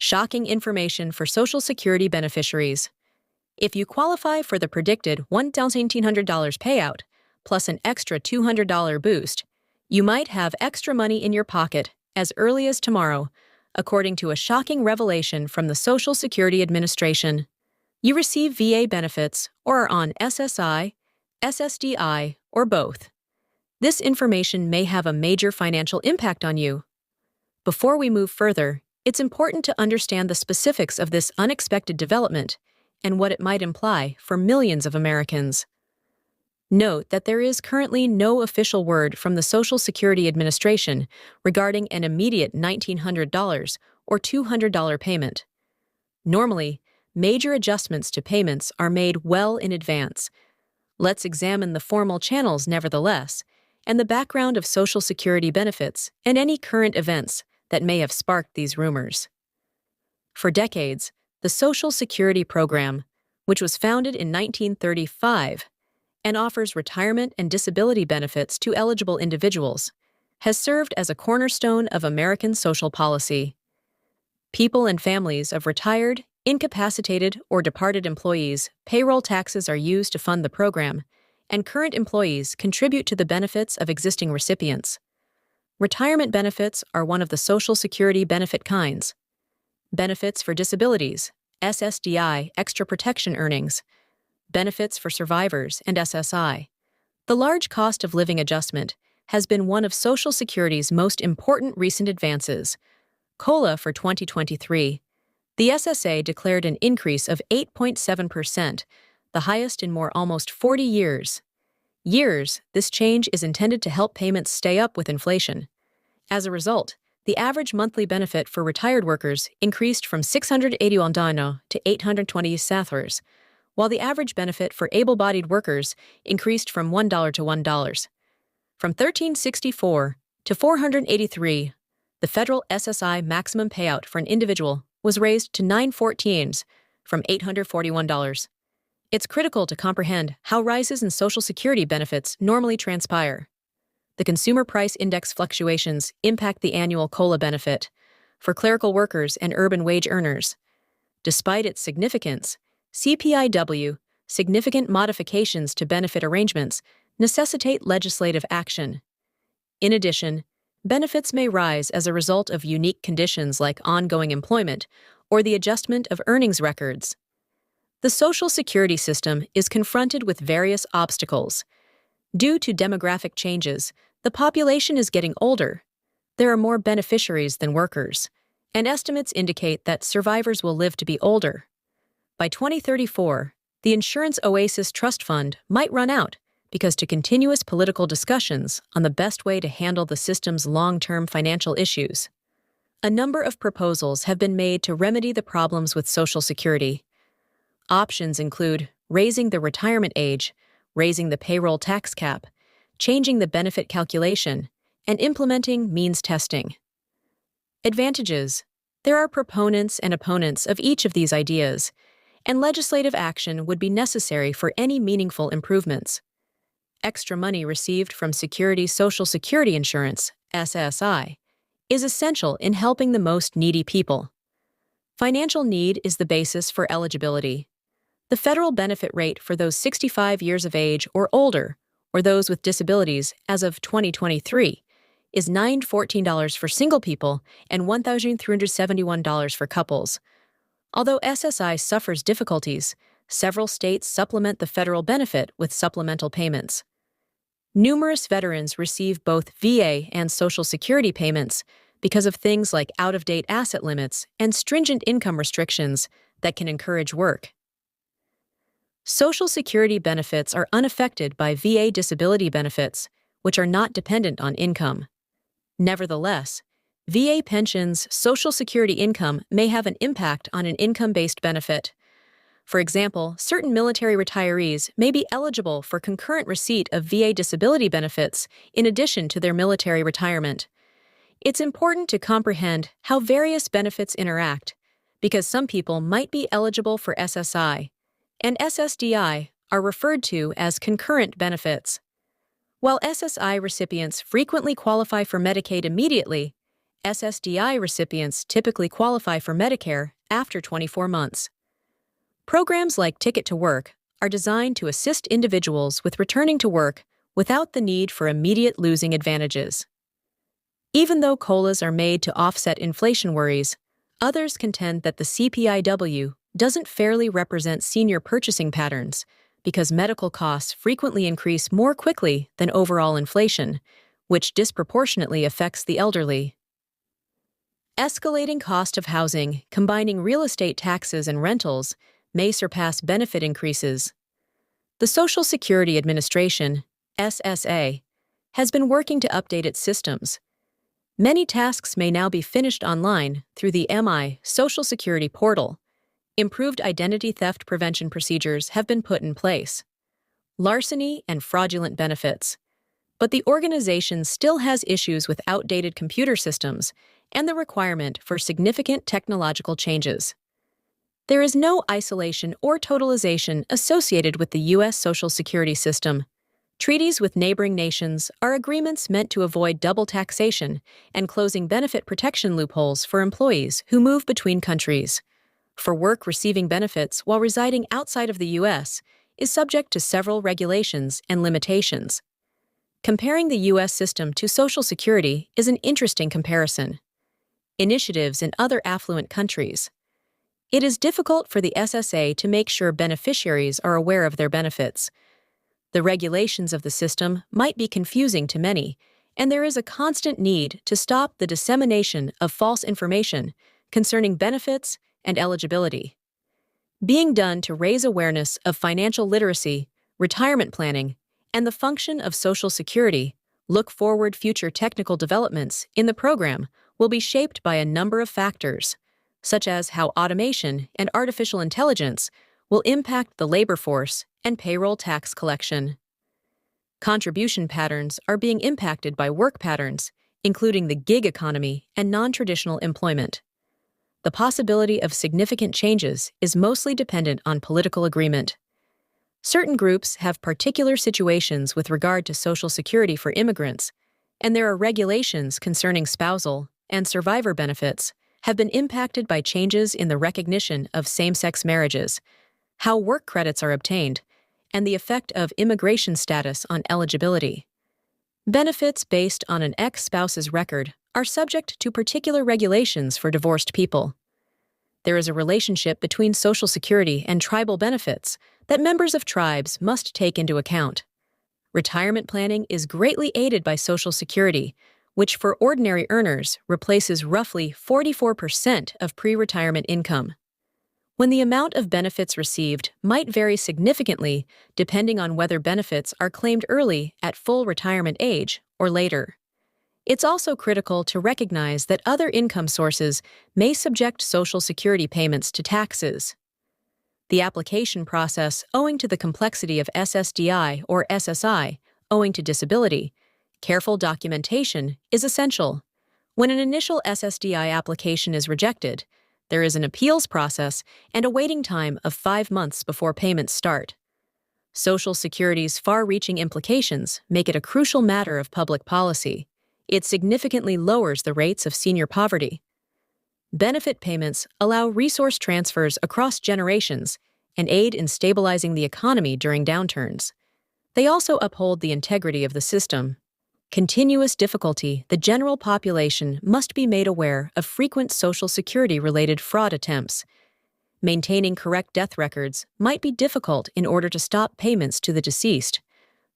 Shocking information for Social Security beneficiaries. If you qualify for the predicted $1,800 payout, plus an extra $200 boost, you might have extra money in your pocket as early as tomorrow, according to a shocking revelation from the Social Security Administration. You receive VA benefits or are on SSI, SSDI, or both. This information may have a major financial impact on you. Before we move further, it's important to understand the specifics of this unexpected development and what it might imply for millions of Americans. Note that there is currently no official word from the Social Security Administration regarding an immediate $1,900 or $200 payment. Normally, major adjustments to payments are made well in advance. Let's examine the formal channels nevertheless, and the background of Social Security benefits and any current events that may have sparked these rumors. For decades, the Social Security Program, which was founded in 1935 and offers retirement and disability benefits to eligible individuals, has served as a cornerstone of American social policy. People and families of retired, incapacitated, or departed employees' payroll taxes are used to fund the program, and current employees contribute to the benefits of existing recipients. Retirement benefits are one of the Social Security benefit kinds. Benefits for disabilities, SSDI, extra protection earnings. Benefits for survivors and SSI. The large cost of living adjustment has been one of Social Security's most important recent advances. COLA for 2023. The SSA declared an increase of 8.7%, the highest in almost 40 years. This change is intended to help payments stay up with inflation. As a result, the average monthly benefit for retired workers increased from $681 to $820, while the average benefit for able-bodied workers increased from $1 to $1. From $1,364 to $483, the federal SSI maximum payout for an individual was raised to $914 from $841. It's critical to comprehend how rises in Social Security benefits normally transpire. The Consumer Price Index fluctuations impact the annual COLA benefit for clerical workers and urban wage earners. Despite its significance, CPIW, significant modifications to benefit arrangements, necessitate legislative action. In addition, benefits may rise as a result of unique conditions like ongoing employment or the adjustment of earnings records. The Social Security system is confronted with various obstacles. Due to demographic changes, the population is getting older. There are more beneficiaries than workers, and estimates indicate that survivors will live to be older. By 2034, the Insurance Oasis Trust Fund might run out because to continuous political discussions on the best way to handle the system's long-term financial issues. A number of proposals have been made to remedy the problems with Social Security. Options include raising the retirement age, raising the payroll tax cap, changing the benefit calculation, and implementing means testing. Advantages. There are proponents and opponents of each of these ideas, and legislative action would be necessary for any meaningful improvements. Extra money received from Social Security Insurance, SSI, is essential in helping the most needy people. Financial need is the basis for eligibility. The federal benefit rate for those 65 years of age or older, or those with disabilities as of 2023, is $914 for single people and $1,371 for couples. Although SSI suffers difficulties, several states supplement the federal benefit with supplemental payments. Numerous veterans receive both VA and Social Security payments because of things like out-of-date asset limits and stringent income restrictions that can encourage work. Social Security benefits are unaffected by VA disability benefits, which are not dependent on income. Nevertheless, VA pensions' Social Security income may have an impact on an income-based benefit. For example, certain military retirees may be eligible for concurrent receipt of VA disability benefits in addition to their military retirement. It's important to comprehend how various benefits interact, because some people might be eligible for SSI, and SSDI are referred to as concurrent benefits. While SSI recipients frequently qualify for Medicaid immediately, SSDI recipients typically qualify for Medicare after 24 months. Programs like Ticket to Work are designed to assist individuals with returning to work without the need for immediate losing advantages. Even though COLAs are made to offset inflation worries, others contend that the CPIW doesn't fairly represent senior purchasing patterns because medical costs frequently increase more quickly than overall inflation, which disproportionately affects the elderly. Escalating cost of housing, combining real estate taxes and rentals, may surpass benefit increases. The Social Security Administration, SSA, has been working to update its systems. Many tasks may now be finished online through the MI Social Security portal. Improved identity theft prevention procedures have been put in place. Larceny and fraudulent benefits. But the organization still has issues with outdated computer systems and the requirement for significant technological changes. There is no isolation or totalization associated with the U.S. Social Security system. Treaties with neighboring nations are agreements meant to avoid double taxation and closing benefit protection loopholes for employees who move between countries. For work receiving benefits while residing outside of the U.S. is subject to several regulations and limitations. Comparing the U.S. system to Social Security is an interesting comparison. Initiatives in other affluent countries. It is difficult for the SSA to make sure beneficiaries are aware of their benefits. The regulations of the system might be confusing to many, and there is a constant need to stop the dissemination of false information concerning benefits and eligibility. Being done to raise awareness of financial literacy, retirement planning, and the function of Social Security. Look forward. Future technical developments in the program will be shaped by a number of factors, such as how automation and artificial intelligence will impact the labor force and payroll tax collection. Contribution patterns are being impacted by work patterns, including the gig economy and non-traditional employment. The possibility of significant changes is mostly dependent on political agreement. Certain groups have particular situations with regard to Social Security for immigrants, and there are regulations concerning spousal and survivor benefits have been impacted by changes in the recognition of same-sex marriages, how work credits are obtained, and the effect of immigration status on eligibility. Benefits based on an ex-spouse's record are subject to particular regulations for divorced people. There is a relationship between Social Security and tribal benefits that members of tribes must take into account. Retirement planning is greatly aided by Social Security, which for ordinary earners replaces roughly 44% of pre-retirement income. When the amount of benefits received might vary significantly depending on whether benefits are claimed early at full retirement age or later. It's also critical to recognize that other income sources may subject Social Security payments to taxes. The application process, owing to the complexity of SSDI or SSI, owing to disability, careful documentation is essential. When an initial SSDI application is rejected, there is an appeals process and a waiting time of 5 months before payments start. Social Security's far-reaching implications make it a crucial matter of public policy. It significantly lowers the rates of senior poverty. Benefit payments allow resource transfers across generations and aid in stabilizing the economy during downturns. They also uphold the integrity of the system. Continuous difficulty. The general population must be made aware of frequent Social Security-related fraud attempts. Maintaining correct death records might be difficult in order to stop payments to the deceased.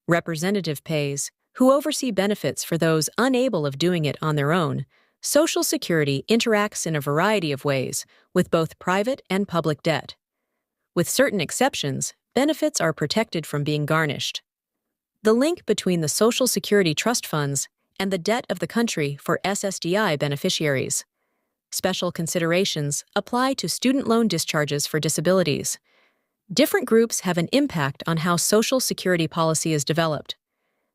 Representative pays, who oversee benefits for those unable of doing it on their own. Social Security interacts in a variety of ways with both private and public debt. With certain exceptions, benefits are protected from being garnished. The link between the Social Security trust funds and the debt of the country for SSDI beneficiaries. Special considerations apply to student loan discharges for disabilities. Different groups have an impact on how Social Security policy is developed.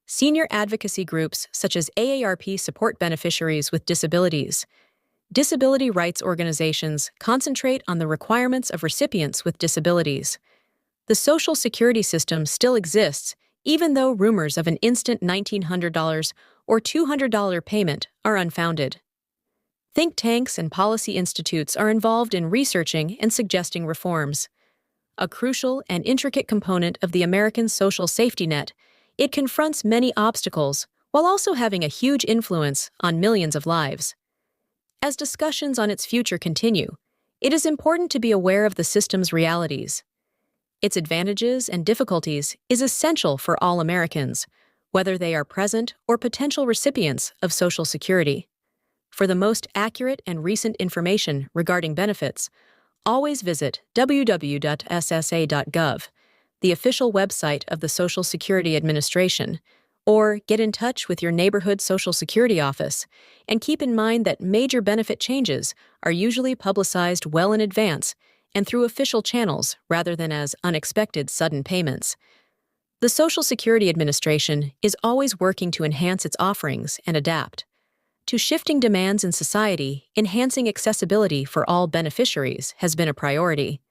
Senior advocacy groups such as AARP support beneficiaries with disabilities. Disability rights organizations concentrate on the requirements of recipients with disabilities. The Social Security system still exists, even though rumors of an instant $1,900 or $200 payment are unfounded. Think tanks and policy institutes are involved in researching and suggesting reforms. A crucial and intricate component of the American social safety net, it confronts many obstacles while also having a huge influence on millions of lives. As discussions on its future continue, it is important to be aware of the system's realities. Its advantages and difficulties is essential for all Americans, whether they are present or potential recipients of Social Security. For the most accurate and recent information regarding benefits, always visit www.ssa.gov, the official website of the Social Security Administration, or get in touch with your neighborhood Social Security office, and keep in mind that major benefit changes are usually publicized well in advance and through official channels rather than as unexpected sudden payments. The Social Security Administration is always working to enhance its offerings and adapt to shifting demands in society. Enhancing accessibility for all beneficiaries has been a priority.